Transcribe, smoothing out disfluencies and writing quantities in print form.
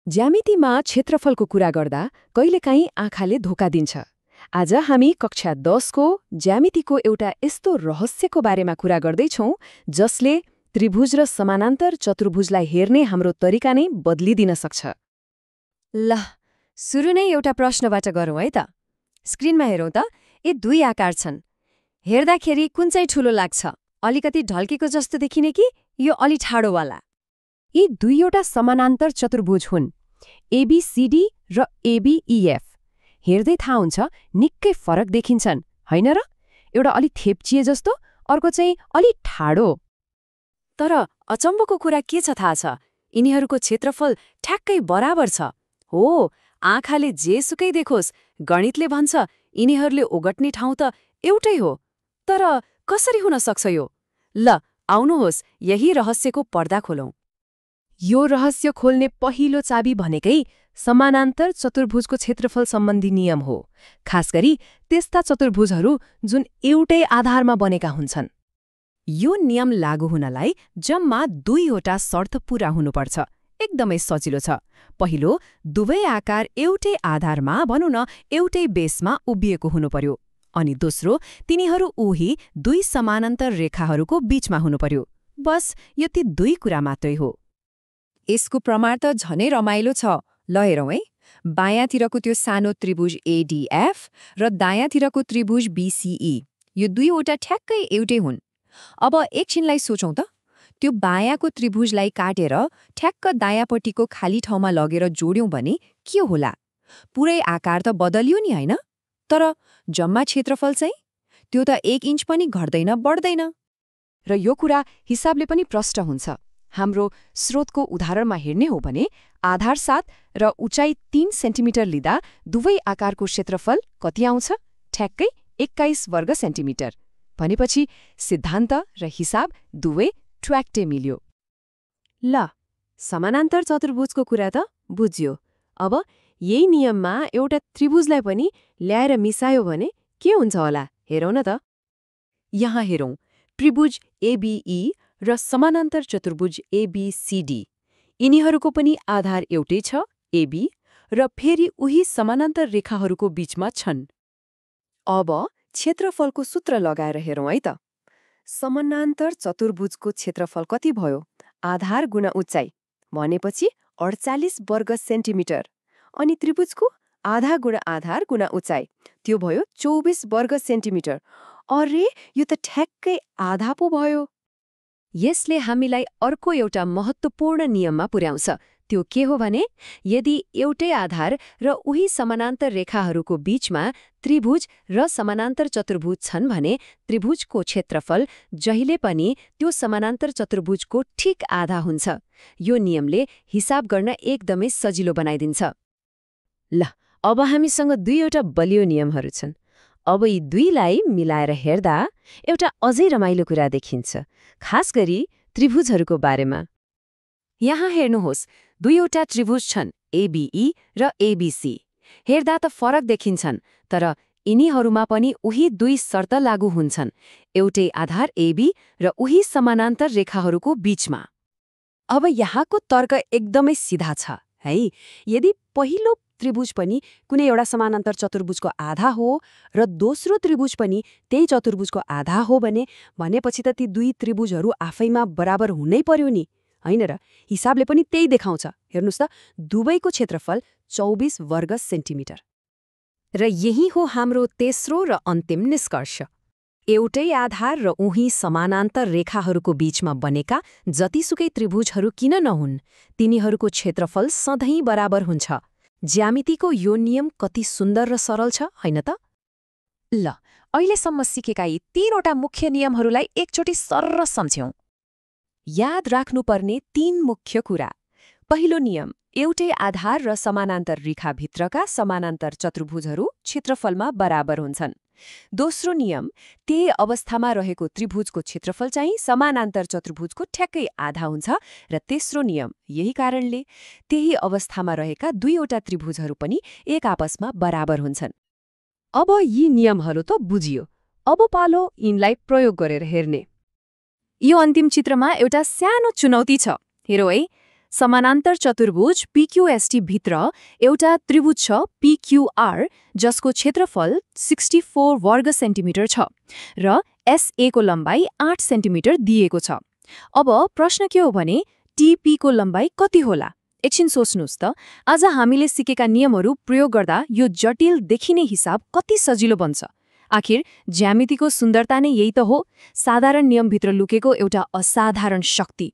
ज्यामितिमा क्षेत्रफलको कुरा गर्दा कहिलेकाहीँ आँखाले धोका दिन्छ। आज हामी कक्षा 10 को ज्यामितिको एउटा यस्तो रहस्यको बारेमा कुरा गर्दैछौँ जसले त्रिभुज र समानान्तर चतुर्भुजलाई हेर्ने हाम्रो तरिका नै बदलिदिन सक्छ। ल सुरु नै एउटा प्रश्नबाट गरौँ है त। स्क्रिनमा हेरौँ त, यी दुई आकार छन्। हेर्दाखेरि कुन चाहिँ ठूलो लाग्छ? अलिकति ढल्केको जस्तो देखिने कि यो अलि ठाडोवाला? यी दुईवटा समानान्तर चतुर्भुज हुन्, एबीसीडी र एबीईएफ। हेर्दै थाहा हुन्छ निकै फरक देखिन्छन्, होइन र? एउटा अलि थेप्चिए जस्तो, अर्को चाहिँ अलि ठाडो। तर अचम्मको कुरा के छ थाहा छ? यिनीहरूको क्षेत्रफल ठ्याक्कै बराबर छ। हो, आँखाले जेसुकै देखोस्, गणितले भन्छ यिनीहरूले ओगट्ने ठाउँ त एउटै हो। तर कसरी हुन सक्छ यो? ल आउनुहोस् यही रहस्यको पर्दा खोलौँ। यो रहस्य खोल्ने पहिलो चाबी भनेकै समानान्तर चतुर्भुजको क्षेत्रफल सम्बन्धी नियम हो, खास गरी त्यस्ता चतुर्भुजहरू जुन एउटै आधारमा बनेका हुन्छन्। यो नियम लागू हुनलाई जम्मा दुईवटा शर्त पूरा हुनुपर्छ। एकदमै सजिलो छ। पहिलो, दुवै आकार एउटै आधारमा, भनौँ न एउटै बेसमा उभिएको हुनुपर्यो। अनि दोस्रो, तिनीहरू उही दुई समानान्तर रेखाहरूको बीचमा हुनुपर्यो। बस यति दुई कुरा मात्रै हो। यसको प्रमाण त झनै रमाइलो छ। ल हेरौँ है। बायाँतिरको त्यो सानो त्रिभुज एडीएफ र दायाँतिरको त्रिभुज बीसीई, यो दुईवटा ठ्याक्कै एउटै हुन्। अब एकछिनलाई सोचौँ त, त्यो बायाँको त्रिभुजलाई काटेर ठ्याक्क दायाँपट्टिको खाली ठाउँमा लगेर जोड्यौँ भने के होला? पुरै आकार त बदलियो नि, होइन? तर जम्मा क्षेत्रफल चाहिँ त्यो त 1 इन्च पनि घट्दैन बढ्दैन। र यो कुरा हिसाबले पनि प्रष्ट हुन्छ। हाम्रो स्रोतको उदाहरणमा हेर्ने हो भने आधार 7 र उचाइ 3 सेन्टिमिटर लिँदा दुवै आकारको क्षेत्रफल कति आउँछ? ठ्याक्कै 21 वर्ग सेन्टिमिटर। भनेपछि सिद्धान्त र हिसाब दुवै ट्र्याक्टै मिल्यो। ल समानान्तर चतुर्भुजको कुरा त बुझ्यो। अब यही नियममा एउटा त्रिभुजलाई पनि ल्याएर मिसायो भने के हुन्छ होला? हेरौँ न त। यहाँ हेरौँ, त्रिभुज एबीई र समानान्तर चतुर्भुज एबीसीडी, यिनीहरूको पनि आधार एउटै छ, एबी, र फेरि उही समानान्तर रेखाहरूको बीचमा छन्। अब क्षेत्रफलको सूत्र लगाएर हेरौँ है त। समानान्तर चतुर्भुजको क्षेत्रफल कति भयो? आधार गुणा उचाइ भनेपछि 48 वर्ग सेन्टिमिटर। अनि त्रिभुजको आधा गुणा आधार गुणा उचाइ, त्यो भयो 24 वर्ग सेन्टिमिटर। अरे यो त ठ्याक्कै आधा पो भयो। यसले हामीलाई अर्को एउटा महत्त्वपूर्ण नियममा पुर्याउँछ। त्यो के हो भने, यदि एउटै आधार र उही समानान्तर रेखाहरूको बीचमा त्रिभुज र समानान्तर चतुर्भुज छन् भने त्रिभुजको क्षेत्रफल जहिले पनि त्यो समानान्तर चतुर्भुजको ठिक आधा हुन्छ। यो नियमले हिसाब गर्न एकदमै सजिलो बनाइदिन्छ। ल अब हामीसँग दुईवटा बलियो नियमहरू छन्। अब यी दुईलाई मिलाएर हेर्दा एउटा अझै रमाइलो कुरा देखिन्छ, खास गरी त्रिभुजहरूको बारेमा। यहाँ हेर्नुहोस्, दुईवटा त्रिभुज छन्, एबीई र एबीसी। हेर्दा त फरक देखिन्छन्, तर यिनीहरूमा पनि उही दुई शर्त लागू हुन्छन्, एउटै आधार एबी र उही समानान्तर रेखाहरूको बीचमा। अब यहाँको तर्क एकदमै सिधा छ है। यदि पहिलो त्रिभुज पनि कुनै एउटा समानान्तर चतुर्भुजको आधा हो र दोस्रो त्रिभुज पनि त्यही चतुर्भुजको आधा हो भनेपछि त ती दुई त्रिभुजहरू आफैमा बराबर हुनै पर्यो नि, होइन र? हिसाबले पनि त्यही देखाउँछ। हेर्नुहोस् त, दुवैको क्षेत्रफल 24 वर्ग सेन्टिमिटर। र यही हो हाम्रो तेस्रो र अन्तिम निष्कर्ष। एउटै आधार र उही समानान्तर रेखाहरूको बीचमा बनेका जतिसुकै त्रिभुजहरू किन नहुन्, तिनीहरूको क्षेत्रफल सधैँ बराबर हुन्छ। ज्यामितिको यो नियम कति सुन्दर र सरल छ, होइन त? ल अहिलेसम्म सिकेका यी 3वटा मुख्य नियमहरूलाई एकचोटि सरर सम्झ्यौँ। याद राख्नुपर्ने 3 मुख्य कुरा। पहिलो नियम, एउटै आधार र समानान्तर रेखाभित्रका समानान्तर चतुर्भुजहरू क्षेत्रफलमा बराबर हुन्छन्। दोस्रो नियम, त्यही अवस्थामा रहेको त्रिभुजको क्षेत्रफल चाहिँ समानान्तर चतुर्भुजको ठ्याक्कै आधा हुन्छ। र तेस्रो नियम, यही कारणले त्यही अवस्थामा रहेका दुईवटा त्रिभुजहरू पनि एक आपसमा बराबर हुन्छन्। अब यी नियमहरू त बुझियो। अब पालो यिनलाई प्रयोग गरेर हेर्ने। यो अन्तिम चित्रमा एउटा सानो चुनौती छ। हेरौ है, समानान्तर चतुर्भुज PQST भित्र एउटा त्रिभुज छ PQR जसको क्षेत्रफल 64 वर्ग सेन्टिमिटर छ र SA को लम्बाई 8 सेन्टिमिटर दिएको छ। अब प्रश्न के हो भने TP को लम्बाई कति होला? एकछिन सोच्नुस् त। आज हामीले सिकेका नियमहरू प्रयोग गर्दा यो जटिल देखिने हिसाब कति सजिलो बन्छ। आखिर ज्यामितिको सुन्दरता नै यही त हो, साधारण नियमभित्र लुकेको एउटा असाधारण शक्ति।